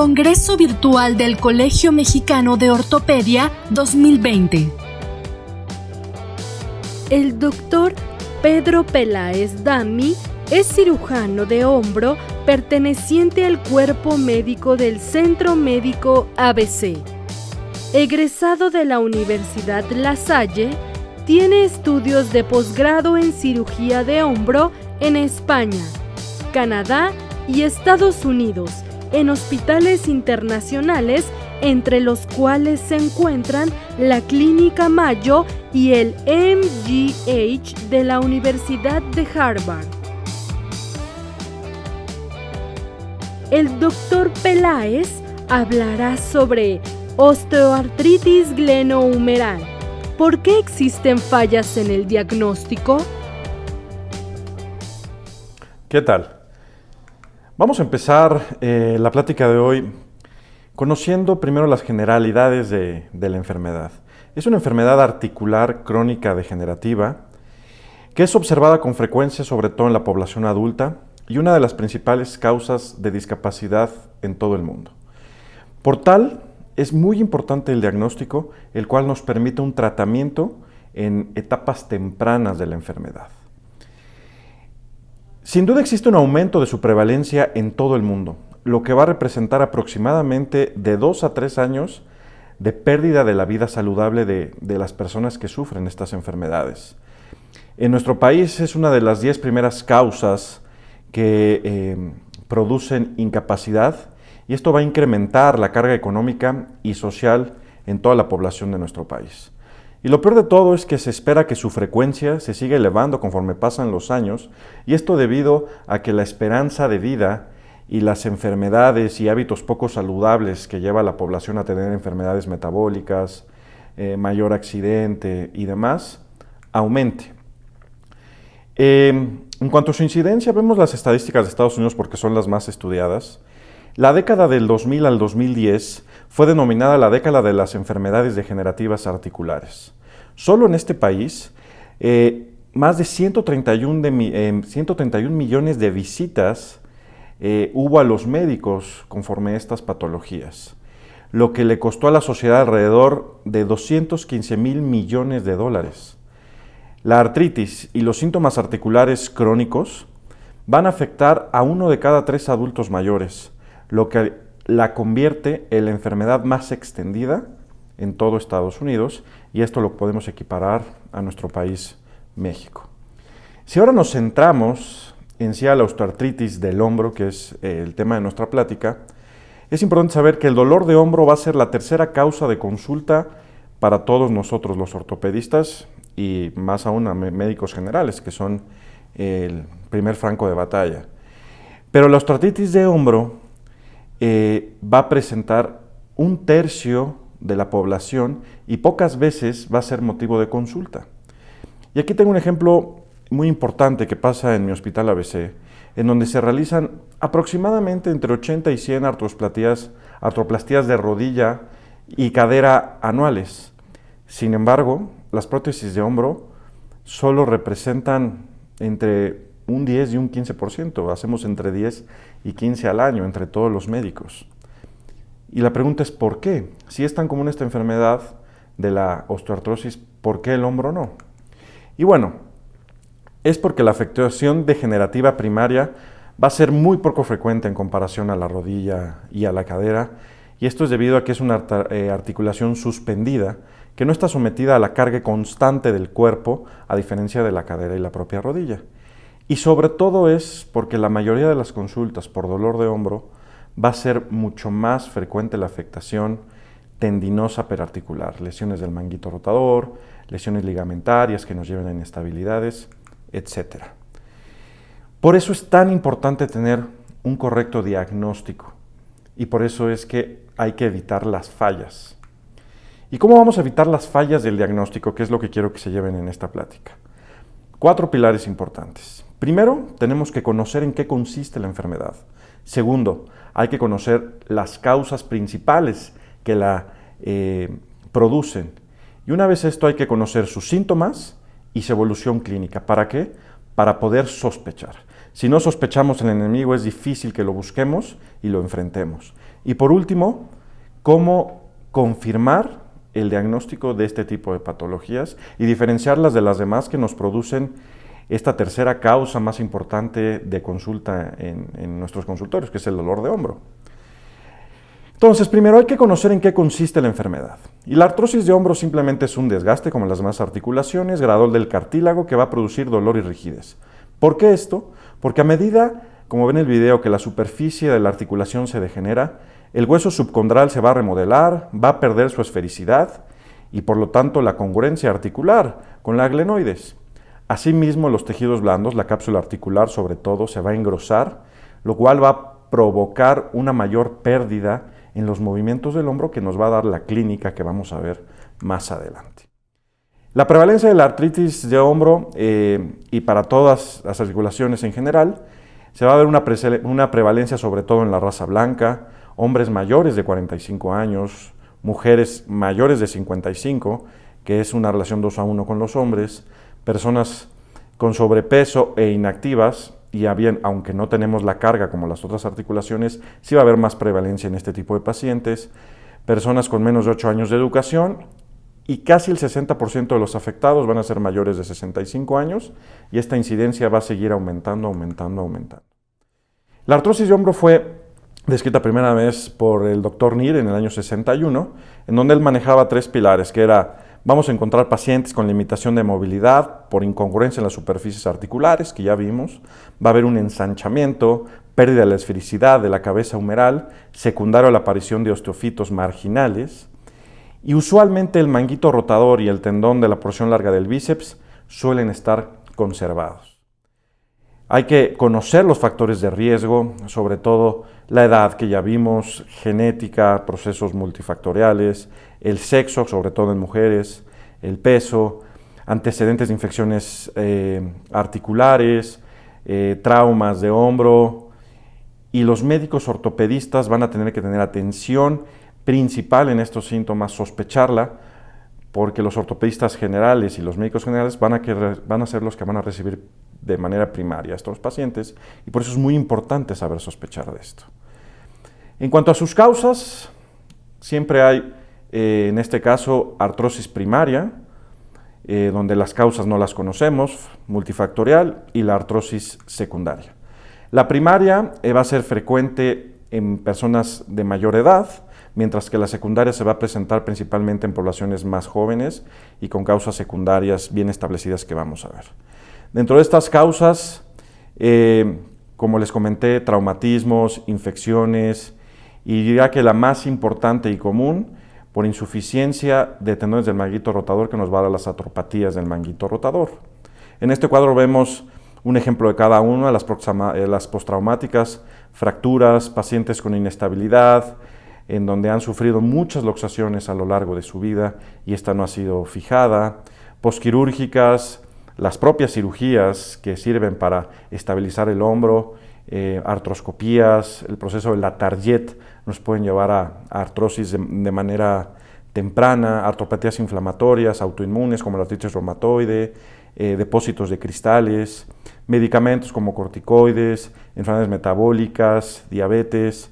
Congreso Virtual del Colegio Mexicano de Ortopedia 2020. El doctor Pedro Peláez Dami es cirujano de hombro perteneciente al cuerpo médico del Centro Médico ABC. Egresado de la Universidad La Salle, tiene estudios de posgrado en cirugía de hombro en España, Canadá y Estados Unidos, en hospitales internacionales, entre los cuales se encuentran la Clínica Mayo y el MGH de la Universidad de Harvard. El doctor Peláez hablará sobre osteoartritis glenohumeral. ¿Por qué existen fallas en el diagnóstico? ¿Qué tal? Vamos a empezar la plática de hoy conociendo primero las generalidades de la enfermedad. Es una enfermedad articular crónica degenerativa que es observada con frecuencia sobre todo en la población adulta y una de las principales causas de discapacidad en todo el mundo. Por tal, es muy importante el diagnóstico, el cual nos permite un tratamiento en etapas tempranas de la enfermedad. Sin duda existe un aumento de su prevalencia en todo el mundo, lo que va a representar aproximadamente de 2 a 3 años de pérdida de la vida saludable de las personas que sufren estas enfermedades. En nuestro país es una de las 10 primeras causas que producen incapacidad y esto va a incrementar la carga económica y social en toda la población de nuestro país. Y lo peor de todo es que se espera que su frecuencia se siga elevando conforme pasan los años, y esto debido a que la esperanza de vida y las enfermedades y hábitos poco saludables que lleva a la población a tener enfermedades metabólicas, mayor accidente y demás, aumente. En cuanto a su incidencia, vemos las estadísticas de Estados Unidos porque son las más estudiadas. La década del 2000 al 2010 fue denominada la década de las enfermedades degenerativas articulares. Solo en este país, más de 131 millones de visitas hubo a los médicos conforme a estas patologías, lo que le costó a la sociedad alrededor de 215,000 millones de dólares. La artritis y los síntomas articulares crónicos van a afectar a 1 de cada 3 adultos mayores, lo que la convierte en la enfermedad más extendida en todo Estados Unidos, y esto lo podemos equiparar a nuestro país, México. Si ahora nos centramos en sí a la osteoartritis del hombro, que es el tema de nuestra plática, es importante saber que el dolor de hombro va a ser la tercera causa de consulta para todos nosotros los ortopedistas y más aún a médicos generales, que son el primer franco de batalla. Pero la osteoartritis de hombro va a presentar 1/3 de la población y pocas veces va a ser motivo de consulta. Y aquí tengo un ejemplo muy importante que pasa en mi hospital ABC, en donde se realizan aproximadamente entre 80 y 100 artroplastías de rodilla y cadera anuales. Sin embargo, las prótesis de hombro solo representan entre un 10 y un 15%, hacemos entre 10 y 15 al año entre todos los médicos. Y la pregunta es ¿por qué? Si es tan común esta enfermedad de la osteoartrosis, ¿por qué el hombro no? Y bueno, es porque la afectación degenerativa primaria va a ser muy poco frecuente en comparación a la rodilla y a la cadera, y esto es debido a que es una articulación suspendida que no está sometida a la carga constante del cuerpo, a diferencia de la cadera y la propia rodilla. Y sobre todo es porque la mayoría de las consultas por dolor de hombro va a ser mucho más frecuente la afectación tendinosa perarticular, lesiones del manguito rotador, lesiones ligamentarias que nos lleven a inestabilidades, etc. Por eso es tan importante tener un correcto diagnóstico y por eso es que hay que evitar las fallas. ¿Y cómo vamos a evitar las fallas del diagnóstico? Que es lo que quiero que se lleven en esta plática. 4 pilares importantes. Primero, tenemos que conocer en qué consiste la enfermedad. Segundo, hay que conocer las causas principales que la producen. Y una vez esto, hay que conocer sus síntomas y su evolución clínica. ¿Para qué? Para poder sospechar. Si no sospechamos el enemigo, es difícil que lo busquemos y lo enfrentemos. Y por último, cómo confirmar el diagnóstico de este tipo de patologías y diferenciarlas de las demás que nos producen esta tercera causa más importante de consulta en nuestros consultorios, que es el dolor de hombro. Entonces, primero hay que conocer en qué consiste la enfermedad. Y la artrosis de hombro simplemente es un desgaste, como las demás articulaciones, gradual del cartílago que va a producir dolor y rigidez. ¿Por qué esto? Porque a medida, como ven en el video, que la superficie de la articulación se degenera, el hueso subcondral se va a remodelar, va a perder su esfericidad y por lo tanto la congruencia articular con la glenoides. Asimismo, los tejidos blandos, la cápsula articular sobre todo, se va a engrosar, lo cual va a provocar una mayor pérdida en los movimientos del hombro que nos va a dar la clínica que vamos a ver más adelante. La prevalencia de la artritis de hombro y para todas las articulaciones en general, se va a ver una prevalencia sobre todo en la raza blanca, hombres mayores de 45 años, mujeres mayores de 55, que es una relación 2:1 con los hombres, personas con sobrepeso e inactivas, y aunque no tenemos la carga como las otras articulaciones, sí va a haber más prevalencia en este tipo de pacientes, personas con menos de 8 años de educación, y casi el 60% de los afectados van a ser mayores de 65 años, y esta incidencia va a seguir aumentando. La artrosis de hombro fue descrita primera vez por el Dr. Neer en el año 61, en donde él manejaba 3 pilares, que era: vamos a encontrar pacientes con limitación de movilidad por incongruencia en las superficies articulares, que ya vimos, va a haber un ensanchamiento, pérdida de la esfericidad de la cabeza humeral, secundario a la aparición de osteofitos marginales, y usualmente el manguito rotador y el tendón de la porción larga del bíceps suelen estar conservados. Hay que conocer los factores de riesgo, sobre todo la edad que ya vimos, genética, procesos multifactoriales, el sexo, sobre todo en mujeres, el peso, antecedentes de infecciones articulares, traumas de hombro, y los médicos ortopedistas van a tener que tener atención principal en estos síntomas, sospecharla, porque los ortopedistas generales y los médicos generales van a ser los que van a recibir de manera primaria a estos pacientes, y por eso es muy importante saber sospechar de esto. En cuanto a sus causas, siempre hay, en este caso, artrosis primaria, donde las causas no las conocemos, multifactorial, y la artrosis secundaria. La primaria va a ser frecuente en personas de mayor edad, mientras que la secundaria se va a presentar principalmente en poblaciones más jóvenes y con causas secundarias bien establecidas que vamos a ver. Dentro de estas causas, como les comenté, traumatismos, infecciones, y diría que la más importante y común, por insuficiencia de tendones del manguito rotador, que nos va a dar las atropatías del manguito rotador. En este cuadro vemos un ejemplo de cada una, las postraumáticas, fracturas, pacientes con inestabilidad, en donde han sufrido muchas luxaciones a lo largo de su vida y esta no ha sido fijada, posquirúrgicas, las propias cirugías que sirven para estabilizar el hombro, artroscopías, el proceso de la Target nos pueden llevar a artrosis de manera temprana, artropatías inflamatorias, autoinmunes como la artritis reumatoide, depósitos de cristales, medicamentos como corticoides, enfermedades metabólicas, diabetes,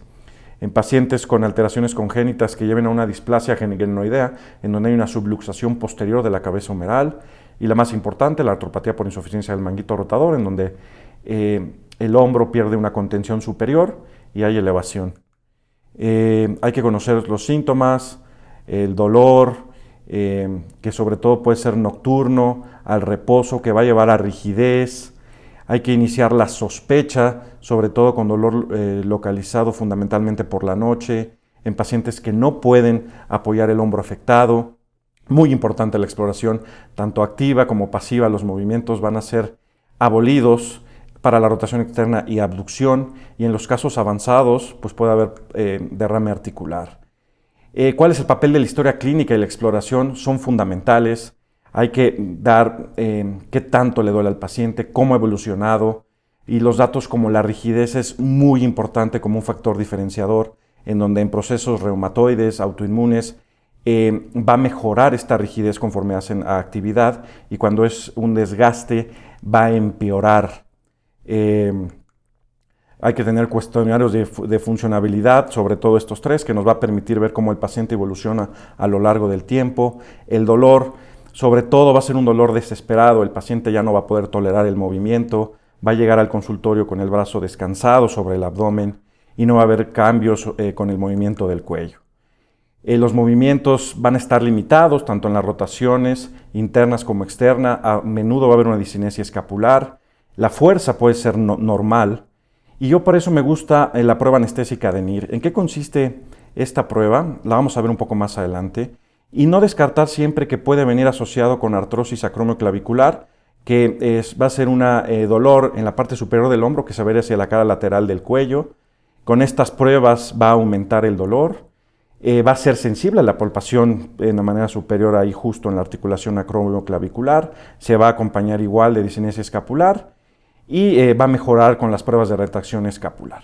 en pacientes con alteraciones congénitas que lleven a una displasia glenoidea, en donde hay una subluxación posterior de la cabeza humeral, y la más importante, la artropatía por insuficiencia del manguito rotador, en donde el hombro pierde una contención superior y hay elevación. Hay que conocer los síntomas, el dolor, que sobre todo puede ser nocturno, al reposo, que va a llevar a rigidez. Hay que iniciar la sospecha, sobre todo con dolor localizado fundamentalmente por la noche, en pacientes que no pueden apoyar el hombro afectado. Muy importante la exploración, tanto activa como pasiva. Los movimientos van a ser abolidos para la rotación externa y abducción, y en los casos avanzados pues puede haber derrame articular. ¿Cuál es el papel de la historia clínica y la exploración? Son fundamentales. Hay que dar qué tanto le duele al paciente, cómo ha evolucionado, y los datos como la rigidez es muy importante como un factor diferenciador, en donde en procesos reumatoides, autoinmunes, va a mejorar esta rigidez conforme hacen actividad, y cuando es un desgaste va a empeorar. Hay que tener cuestionarios de funcionabilidad sobre todo estos tres, que nos va a permitir ver cómo el paciente evoluciona a lo largo del tiempo. El dolor, sobre todo, va a ser un dolor desesperado. El paciente ya no va a poder tolerar el movimiento, va a llegar al consultorio con el brazo descansado sobre el abdomen y no va a haber cambios con el movimiento del cuello. Los movimientos van a estar limitados, tanto en las rotaciones internas como externas. A menudo va a haber una discinesia escapular. La fuerza puede ser normal. Y yo por eso me gusta la prueba anestésica de NIR. ¿En qué consiste esta prueba? La vamos a ver un poco más adelante. Y no descartar siempre que puede venir asociado con artrosis acromioclavicular, que va a ser un dolor en la parte superior del hombro que se ve hacia la cara lateral del cuello. Con estas pruebas va a aumentar el dolor. Va a ser sensible a la palpación en la manera superior, ahí justo en la articulación acromioclavicular. Se va a acompañar igual de discinesia escapular. Y va a mejorar con las pruebas de retracción escapular.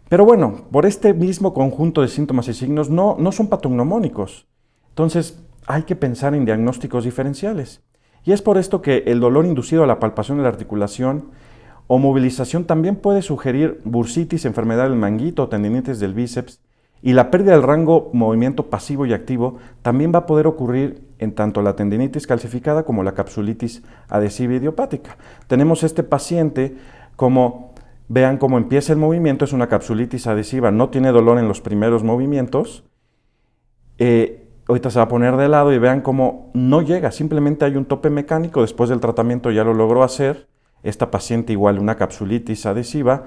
Pero bueno, por este mismo conjunto de síntomas y signos no son patognomónicos. Entonces hay que pensar en diagnósticos diferenciales. Y es por esto que el dolor inducido a la palpación de la articulación o movilización también puede sugerir bursitis, enfermedad del manguito o tendinitis del bíceps. Y la pérdida del rango movimiento pasivo y activo también va a poder ocurrir en tanto la tendinitis calcificada como la capsulitis adhesiva idiopática. Tenemos este paciente, vean cómo empieza el movimiento, es una capsulitis adhesiva, no tiene dolor en los primeros movimientos. Ahorita se va a poner de lado y vean cómo no llega, simplemente hay un tope mecánico, después del tratamiento ya lo logró hacer. Esta paciente igual una capsulitis adhesiva.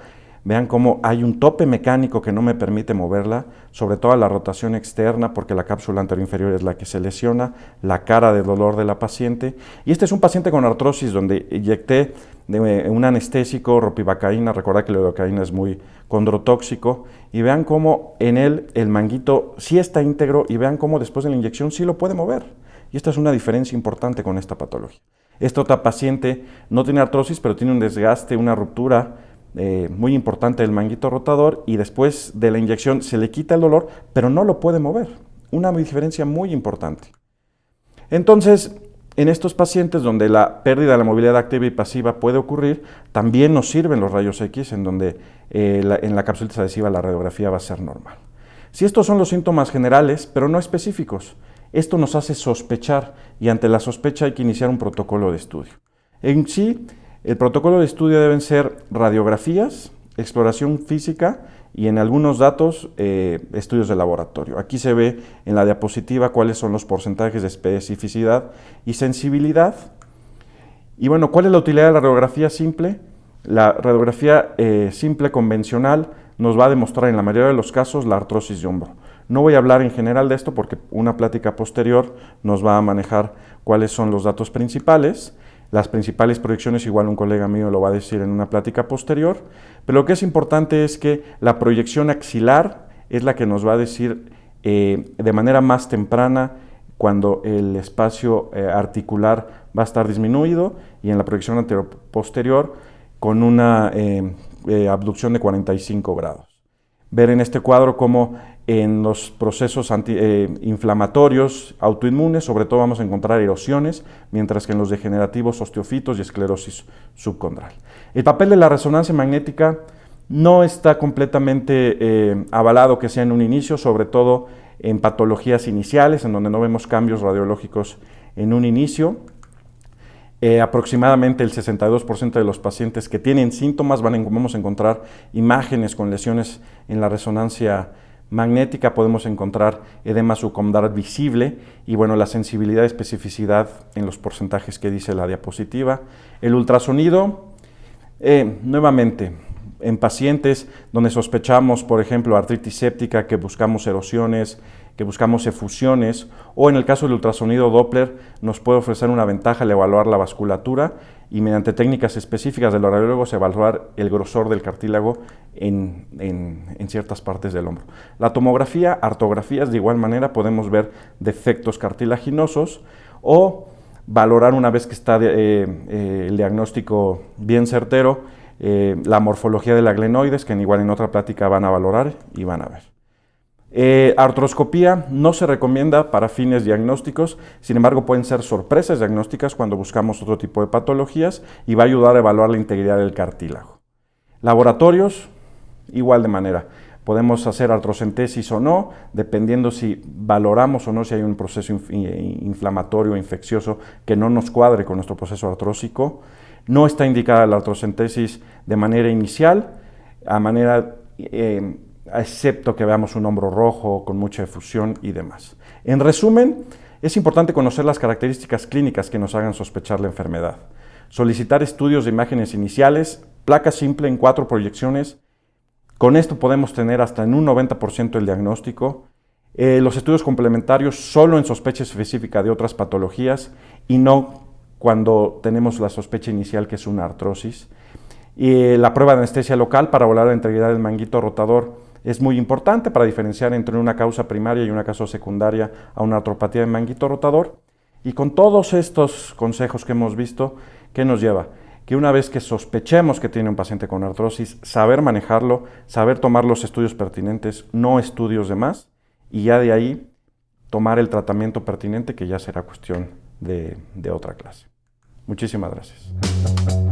Vean cómo hay un tope mecánico que no me permite moverla, sobre todo la rotación externa, porque la cápsula anteroinferior es la que se lesiona, la cara de dolor de la paciente. Y este es un paciente con artrosis donde inyecté un anestésico, ropivacaína, recordad que la lidocaína es muy condrotóxico, y vean cómo en él el manguito sí está íntegro, y vean cómo después de la inyección sí lo puede mover. Y esta es una diferencia importante con esta patología. Esta otra paciente no tiene artrosis, pero tiene un desgaste, una ruptura muy importante del manguito rotador, y después de la inyección se le quita el dolor, pero no lo puede mover. Una diferencia muy importante. Entonces, en estos pacientes donde la pérdida de la movilidad activa y pasiva puede ocurrir, también nos sirven los rayos X, en donde en la capsulitis adhesiva la radiografía va a ser normal. Si estos son los síntomas generales, pero no específicos, esto nos hace sospechar, y ante la sospecha hay que iniciar un protocolo de estudio. En sí, el protocolo de estudio deben ser radiografías, exploración física y en algunos datos estudios de laboratorio. Aquí se ve en la diapositiva cuáles son los porcentajes de especificidad y sensibilidad. Y bueno, ¿cuál es la utilidad de la radiografía simple? La radiografía simple convencional nos va a demostrar en la mayoría de los casos la artrosis de hombro. No voy a hablar en general de esto porque una plática posterior nos va a manejar cuáles son los datos principales. Las principales proyecciones, igual un colega mío lo va a decir en una plática posterior, pero lo que es importante es que la proyección axilar es la que nos va a decir de manera más temprana cuando el espacio articular va a estar disminuido, y en la proyección anteroposterior con una abducción de 45 grados. Ver en este cuadro cómo en los procesos inflamatorios autoinmunes, sobre todo vamos a encontrar erosiones, mientras que en los degenerativos osteofitos y esclerosis subcondral. El papel de la resonancia magnética no está completamente avalado que sea en un inicio, sobre todo en patologías iniciales, en donde no vemos cambios radiológicos en un inicio. Aproximadamente el 62% de los pacientes que tienen síntomas vamos a encontrar imágenes con lesiones en la resonancia magnética, podemos encontrar edema subcondral visible y bueno, la sensibilidad y especificidad en los porcentajes que dice la diapositiva. El ultrasonido, nuevamente, en pacientes donde sospechamos, por ejemplo, artritis séptica, que buscamos erosiones, que buscamos efusiones, o en el caso del ultrasonido Doppler nos puede ofrecer una ventaja al evaluar la vasculatura y mediante técnicas específicas de los radiólogos evaluar el grosor del cartílago en ciertas partes del hombro. La tomografía, artrografías, de igual manera podemos ver defectos cartilaginosos o valorar, una vez que está el diagnóstico bien certero, la morfología de la glenoides, que igual en otra plática van a valorar y van a ver. Artroscopía no se recomienda para fines diagnósticos, sin embargo pueden ser sorpresas diagnósticas cuando buscamos otro tipo de patologías y va a ayudar a evaluar la integridad del cartílago. Laboratorios, igual de manera. Podemos hacer artrocentesis o no, dependiendo si valoramos o no si hay un proceso inflamatorio o infeccioso que no nos cuadre con nuestro proceso artrósico. No está indicada la artrocentesis de manera inicial, excepto que veamos un hombro rojo con mucha efusión y demás. En resumen, es importante conocer las características clínicas que nos hagan sospechar la enfermedad. Solicitar estudios de imágenes iniciales, placa simple en 4 proyecciones. Con esto podemos tener hasta en un 90% el diagnóstico. Los estudios complementarios solo en sospecha específica de otras patologías y no cuando tenemos la sospecha inicial que es una artrosis. La prueba de anestesia local para evaluar la integridad del manguito rotador es muy importante para diferenciar entre una causa primaria y una causa secundaria a una artropatía del manguito rotador. Y con todos estos consejos que hemos visto, ¿qué nos lleva? Que una vez que sospechemos que tiene un paciente con artrosis, saber manejarlo, saber tomar los estudios pertinentes, no estudios de más, y ya de ahí tomar el tratamiento pertinente, que ya será cuestión de otra clase. Muchísimas gracias.